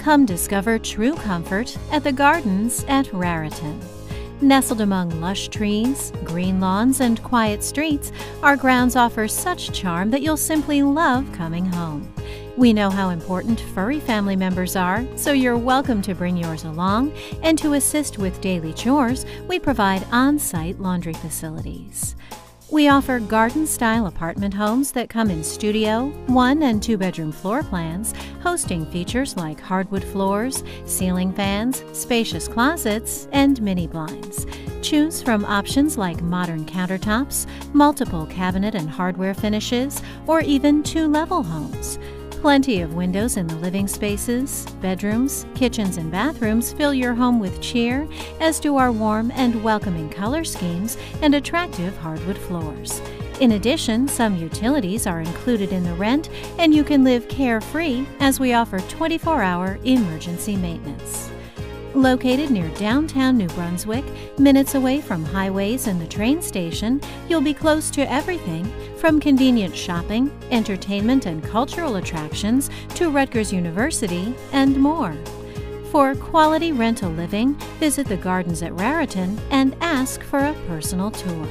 Come discover true comfort at the Gardens at Raritan. Nestled among lush trees, green lawns, and quiet streets, our grounds offer such charm that you'll simply love coming home. We know how important furry family members are, so you're welcome to bring yours along, and to assist with daily chores, we provide on-site laundry facilities. We offer garden-style apartment homes that come in studio, 1- and 2-bedroom floor plans, hosting features like hardwood floors, ceiling fans, spacious closets, and mini blinds. Choose from options like modern countertops, multiple cabinet and hardware finishes, or even 2-level homes. Plenty of windows in the living spaces, bedrooms, kitchens, and bathrooms fill your home with cheer, as do our warm and welcoming color schemes and attractive hardwood floors. In addition, some utilities are included in the rent, and you can live carefree as we offer 24-hour emergency maintenance. Located near downtown New Brunswick, minutes away from highways and the train station, you'll be close to everything from convenient shopping, entertainment, and cultural attractions to Rutgers University and more. For quality rental living, visit the Gardens at Raritan and ask for a personal tour.